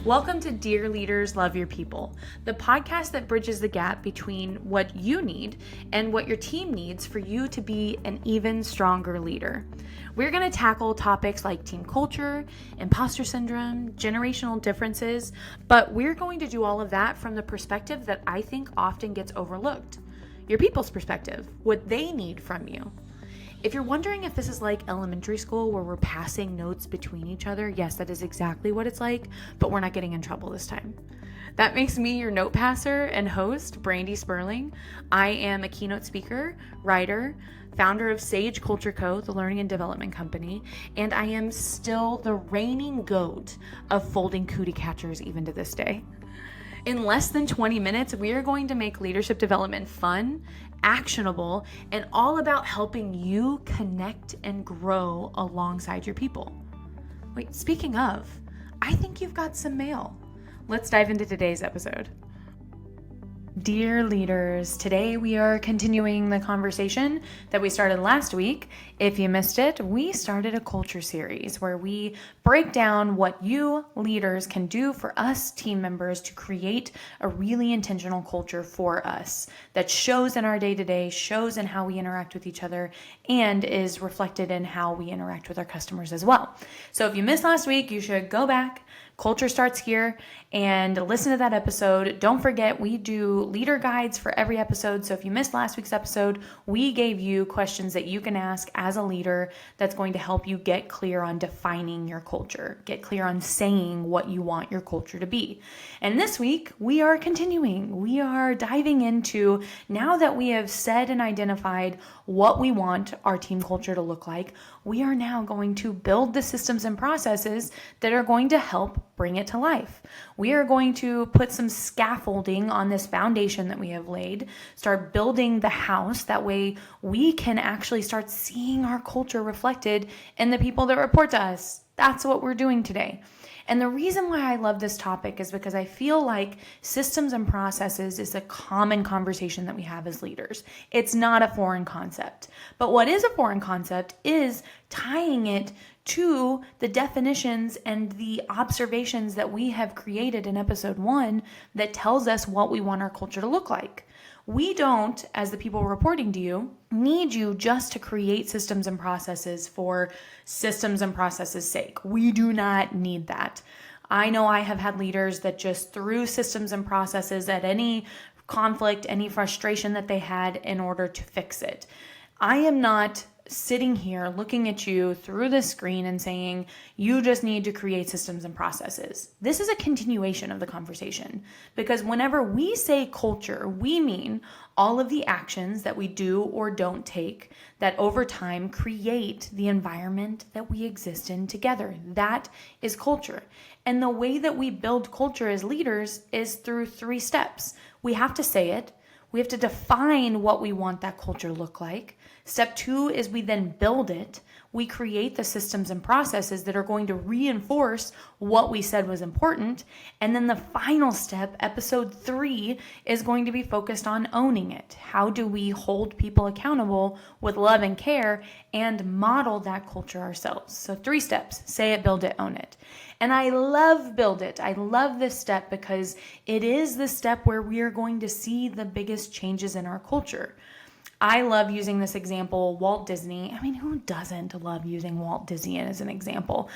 Welcome to Dear Leaders Love Your People, the podcast that bridges the gap between what you need and what your team needs for you to be an even stronger leader. We're going to tackle topics like team culture, imposter syndrome, generational differences, but we're going to do all of that from the perspective that I think often gets overlooked. Your people's perspective, what they need from you. If you're wondering if this is like elementary school where we're passing notes between each other, yes, that is exactly what it's like, but we're not getting in trouble this time. That makes me your note passer and host, Brandy Sperling. I am a keynote speaker, writer, founder of Sage Culture Co., the learning and development company, and I am still the reigning goat of folding cootie catchers even to this day. In less than 20 minutes, we are going to make leadership development fun, actionable, and all about helping you connect and grow alongside your people. Wait, speaking of, I think you've got some mail. Let's dive into today's episode. Dear leaders, today we are continuing the conversation that we started last week. If you missed it, we started a culture series where we break down what you leaders can do for us team members to create a really intentional culture for us that shows in our day-to-day, shows in how we interact with each other, and is reflected in how we interact with our customers as well. So if you missed last week, you should go back. Culture starts here and listen to that episode. Don't forget, we do leader guides for every episode. So if you missed last week's episode, we gave you questions that you can ask as a leader that's going to help you get clear on defining your culture, get clear on saying what you want your culture to be. And this week, we are continuing. We are diving into, now that we have said and identified what we want our team culture to look like, we are now going to build the systems and processes that are going to help bring it to life. We are going to put some scaffolding on this foundation that we have laid, start building the house. That way we can actually start seeing our culture reflected in the people that report to us. That's what we're doing today. And the reason why I love this topic is because I feel like systems and processes is a common conversation that we have as leaders. It's not a foreign concept. But what is a foreign concept is tying it to the definitions and the observations that we have created in episode 1 that tells us what we want our culture to look like. We don't, as the people reporting to you, need you just to create systems and processes for systems and processes' sake. We do not need that. I know I have had leaders that just threw systems and processes at any conflict, any frustration that they had in order to fix it. I am not sitting here looking at you through the screen and saying, you just need to create systems and processes. This is a continuation of the conversation, because whenever we say culture, we mean all of the actions that we do or don't take that over time create the environment that we exist in together. That is culture. And the way that we build culture as leaders is through 3 steps. We have to say it. We have to define what we want that culture to look like. Step 2 is we then build it. We create the systems and processes that are going to reinforce what we said was important. And then the final step, episode 3, is going to be focused on owning it. How do we hold people accountable with love and care and model that culture ourselves? So 3 steps: say it, build it, own it. And I love build it. I love this step because it is the step where we are going to see the biggest changes in our culture. I love using this example, Walt Disney. I mean, who doesn't love using Walt Disney as an example?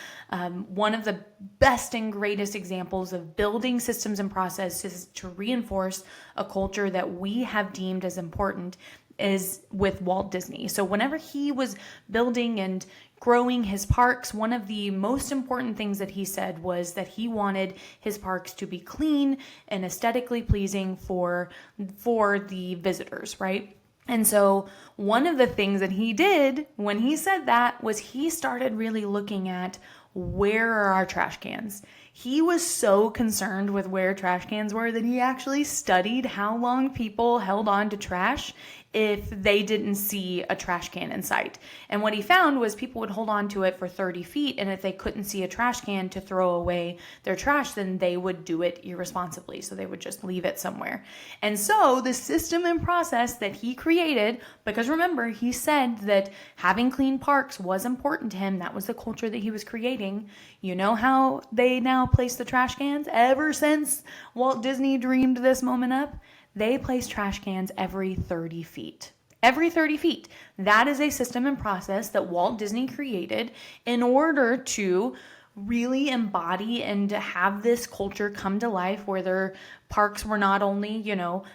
One of the best and greatest examples of building systems and processes to reinforce a culture that we have deemed as important is with Walt Disney. So whenever he was building and growing his parks, one of the most important things that he said was that he wanted his parks to be clean and aesthetically pleasing for the visitors, right? And so one of the things that he did when he said that was he started really looking at, where are our trash cans? He was so concerned with where trash cans were that he actually studied how long people held on to trash if they didn't see a trash can in sight. And what he found was people would hold on to it for 30 feet, and if they couldn't see a trash can to throw away their trash, then they would do it irresponsibly. So they would just leave it somewhere. And so the system and process that he created, because remember, he said that having clean parks was important to him. That was the culture that he was creating. You know how they now place the trash cans? Ever since Walt Disney dreamed this moment up, they place trash cans every 30 feet. Every 30 feet. That is a system and process that Walt Disney created in order to really embody and to have this culture come to life where their parks were not only,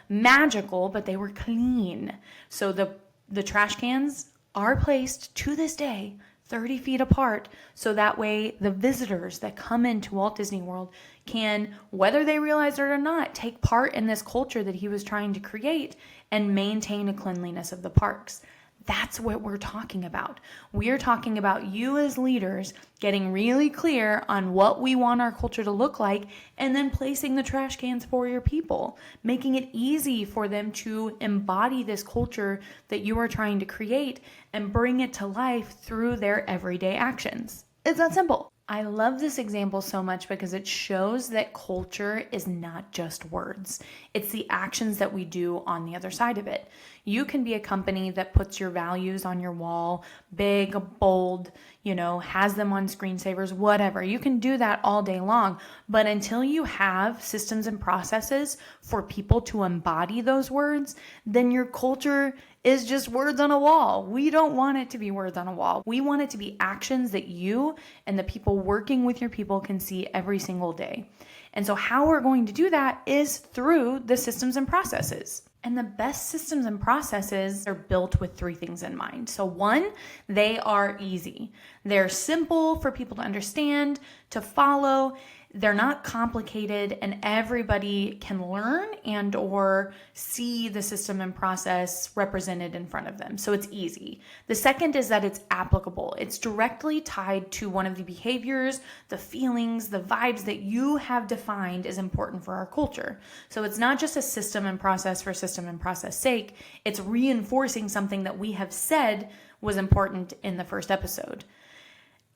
magical, but they were clean. So the trash cans are placed to this day 30 feet apart, so that way the visitors that come into Walt Disney World can, whether they realize it or not, take part in this culture that he was trying to create and maintain a cleanliness of the parks. That's what we're talking about. We are talking about you as leaders getting really clear on what we want our culture to look like and then placing the trash cans for your people, making it easy for them to embody this culture that you are trying to create and bring it to life through their everyday actions. It's that simple. I love this example so much because it shows that culture is not just words. It's the actions that we do on the other side of it. You can be a company that puts your values on your wall, big, bold, has them on screensavers, whatever. You can do that all day long. But until you have systems and processes for people to embody those words, then your culture is just words on a wall. We don't want it to be words on a wall. We want it to be actions that you and the people working with your people can see every single day. And so how we're going to do that is through the systems and processes. And the best systems and processes are built with three things in mind. So one, they are easy. They're simple for people to understand, to follow. They're not complicated, and everybody can learn and or see the system and process represented in front of them. So it's easy. The second is that it's applicable. It's directly tied to one of the behaviors, the feelings, the vibes that you have defined as important for our culture. So it's not just a system and process for system and process sake. It's reinforcing something that we have said was important in the first episode.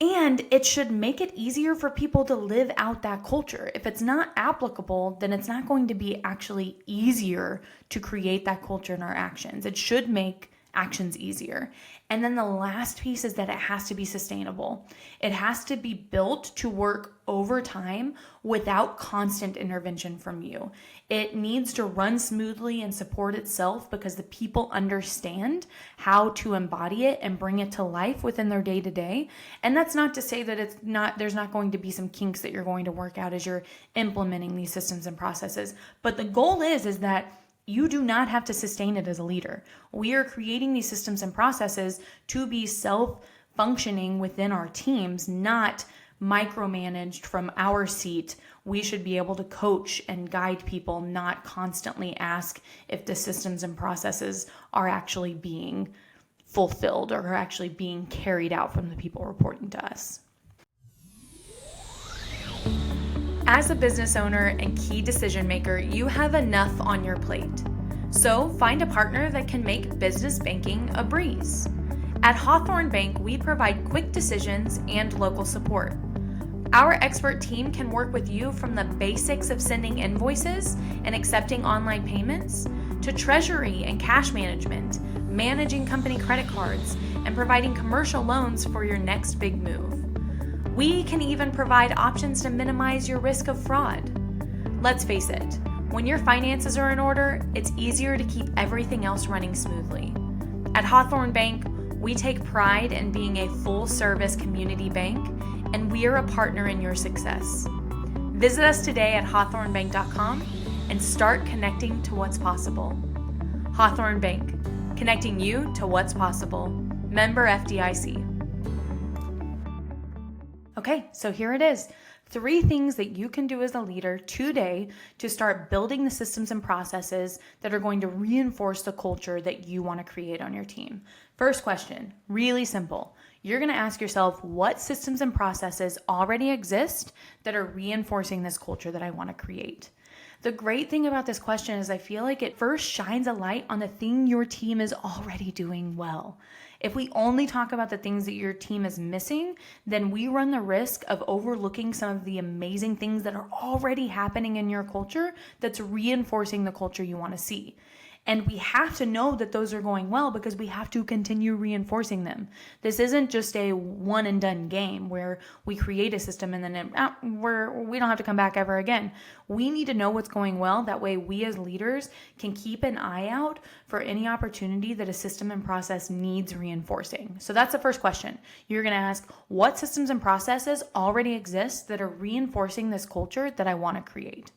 And it should make it easier for people to live out that culture. If it's not applicable, then it's not going to be actually easier to create that culture in our actions. It should make actions easier. And then the last piece is that it has to be sustainable. It has to be built to work over time without constant intervention from you. It needs to run smoothly and support itself because the people understand how to embody it and bring it to life within their day-to-day. And that's not to say that there's not going to be some kinks that you're going to work out as you're implementing these systems and processes. But the goal is that you do not have to sustain it as a leader. We are creating these systems and processes to be self-functioning within our teams, not micromanaged from our seat. We should be able to coach and guide people, not constantly ask if the systems and processes are actually being fulfilled or are actually being carried out from the people reporting to us. As a business owner and key decision maker, you have enough on your plate. So find a partner that can make business banking a breeze. At Hawthorne Bank, we provide quick decisions and local support. Our expert team can work with you from the basics of sending invoices and accepting online payments to treasury and cash management, managing company credit cards, and providing commercial loans for your next big move. We can even provide options to minimize your risk of fraud. Let's face it, when your finances are in order, it's easier to keep everything else running smoothly. At Hawthorne Bank, we take pride in being a full-service community bank, and we are a partner in your success. Visit us today at hawthornebank.com and start connecting to what's possible. Hawthorne Bank, connecting you to what's possible. Member FDIC. Okay, so here it is. 3 things that you can do as a leader today to start building the systems and processes that are going to reinforce the culture that you want to create on your team. First question, really simple. You're going to ask yourself, what systems and processes already exist that are reinforcing this culture that I want to create? The great thing about this question is I feel like it first shines a light on the thing your team is already doing well. If we only talk about the things that your team is missing, then we run the risk of overlooking some of the amazing things that are already happening in your culture that's reinforcing the culture you want to see. And we have to know that those are going well because we have to continue reinforcing them. This isn't just a one and done game where we create a system and then we don't have to come back ever again. We need to know what's going well. That way we as leaders can keep an eye out for any opportunity that a system and process needs reinforcing. So that's the first question. You're going to ask, what systems and processes already exist that are reinforcing this culture that I want to create?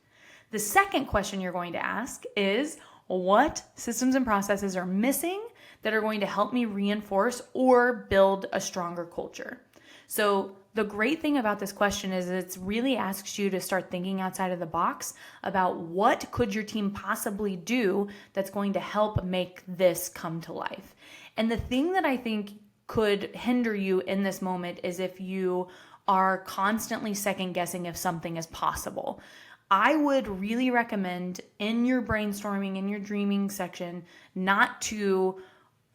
The second question you're going to ask is, what systems and processes are missing that are going to help me reinforce or build a stronger culture? So the great thing about this question is it really asks you to start thinking outside of the box about what could your team possibly do that's going to help make this come to life. And the thing that I think could hinder you in this moment is if you are constantly second guessing if something is possible. I would really recommend in your brainstorming, in your dreaming section, not to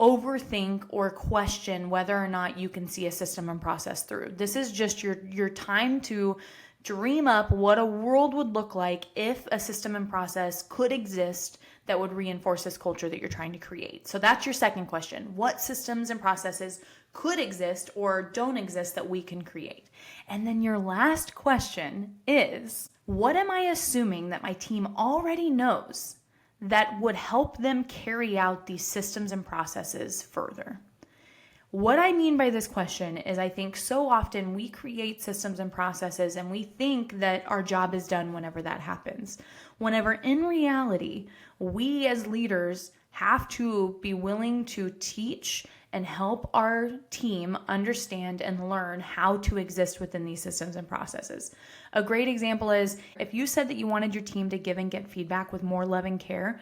overthink or question whether or not you can see a system and process through. This is just your time to dream up what a world would look like if a system and process could exist that would reinforce this culture that you're trying to create. So that's your second question. What systems and processes could exist or don't exist that we can create? And then your last question is, what am I assuming that my team already knows that would help them carry out these systems and processes further? What I mean by this question is I think so often we create systems and processes and we think that our job is done whenever that happens. Whenever in reality, we as leaders have to be willing to teach and help our team understand and learn how to exist within these systems and processes. A great example is if you said that you wanted your team to give and get feedback with more love and care,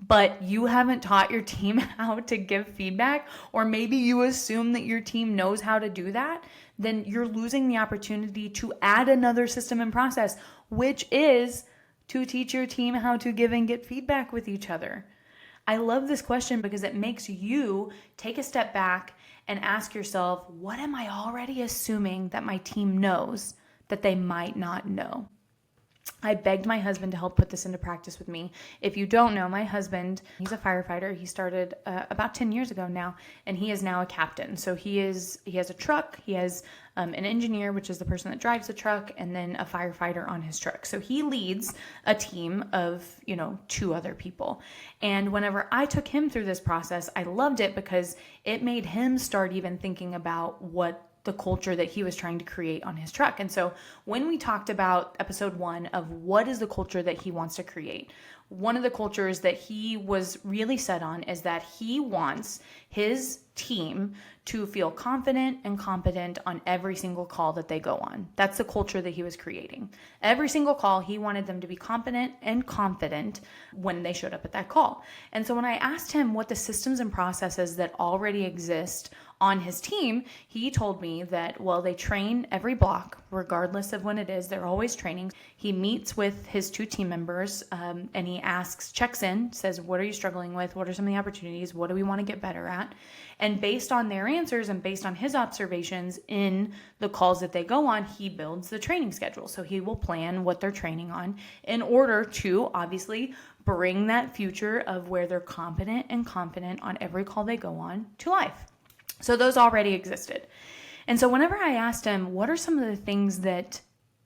but you haven't taught your team how to give feedback, or maybe you assume that your team knows how to do that, then you're losing the opportunity to add another system and process, which is to teach your team how to give and get feedback with each other. I love this question because it makes you take a step back and ask yourself, what am I already assuming that my team knows that they might not know? I begged my husband to help put this into practice with me. If you don't know, my husband, he's a firefighter. He started about 10 years ago now, and he is now a captain. So he has a truck. He has an engineer, which is the person that drives the truck, and then a firefighter on his truck. So he leads a team of, 2 other people. And whenever I took him through this process, I loved it because it made him start even thinking about what the culture that he was trying to create on his truck. And so when we talked about episode 1 of what is the culture that he wants to create, one of the cultures that he was really set on is that he wants his team to feel confident and competent on every single call that they go on. That's the culture that he was creating. Every single call, he wanted them to be competent and confident when they showed up at that call. And so when I asked him what the systems and processes that already exist on his team, he told me that, they train every block, regardless of when it is. They're always training. He meets with his 2 team members and he checks in, says, what are you struggling with? What are some of the opportunities? What do we want to get better at? And based on their answers and based on his observations in the calls that they go on, he builds the training schedule. So he will plan what they're training on in order to obviously bring that future of where they're competent and confident on every call they go on to life. So those already existed. And so whenever I asked him, what are some of the things that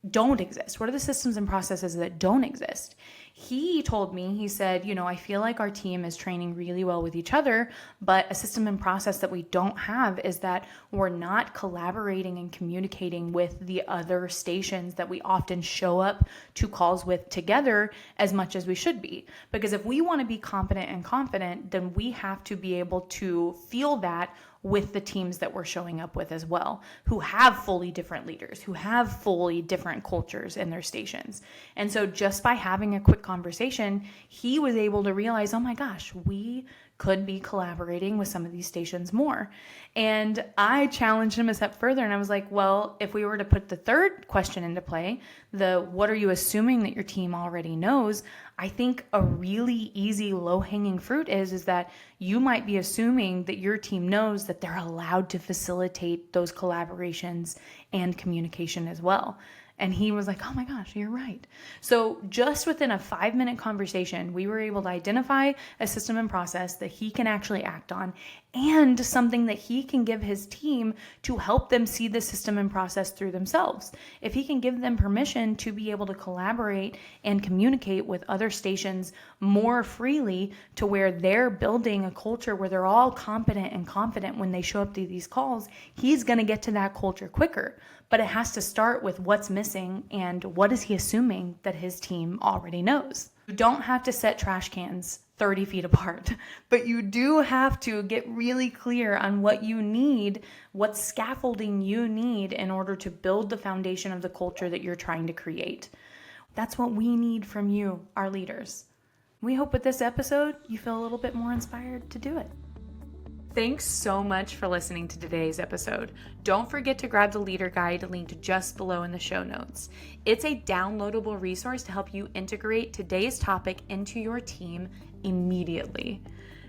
don't exist? What are the systems and processes that don't exist? He told me, he said, I feel like our team is training really well with each other, but a system and process that we don't have is that we're not collaborating and communicating with the other stations that we often show up to calls with together as much as we should be. Because if we want to be competent and confident, then we have to be able to feel that with the teams that we're showing up with as well, who have fully different leaders, who have fully different cultures in their stations. And so just by having a quick conversation, he was able to realize, oh my gosh, we could be collaborating with some of these stations more. And I challenged him a step further and I was like, if we were to put the third question into play, what are you assuming that your team already knows? I think a really easy low-hanging fruit is that you might be assuming that your team knows that they're allowed to facilitate those collaborations and communication as well. And he was like, oh my gosh, you're right. So just within a 5-minute conversation, we were able to identify a system and process that he can actually act on and something that he can give his team to help them see the system and process through themselves. If he can give them permission to be able to collaborate and communicate with other stations more freely to where they're building a culture where they're all competent and confident when they show up to these calls, he's going to get to that culture quicker. But it has to start with what's missing and what is he assuming that his team already knows. You don't have to set trash cans 30 feet apart, but you do have to get really clear on what you need, what scaffolding you need in order to build the foundation of the culture that you're trying to create. That's what we need from you, our leaders. We hope with this episode, you feel a little bit more inspired to do it. Thanks so much for listening to today's episode. Don't forget to grab the leader guide linked just below in the show notes. It's a downloadable resource to help you integrate today's topic into your team immediately.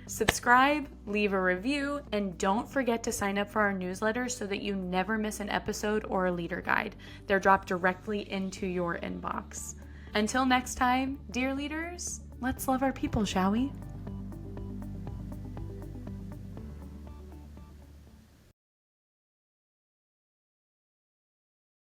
Subscribe, leave a review, and don't forget to sign up for our newsletter so that you never miss an episode or a leader guide. They're dropped directly into your inbox. Until next time, dear leaders, let's love our people, shall we?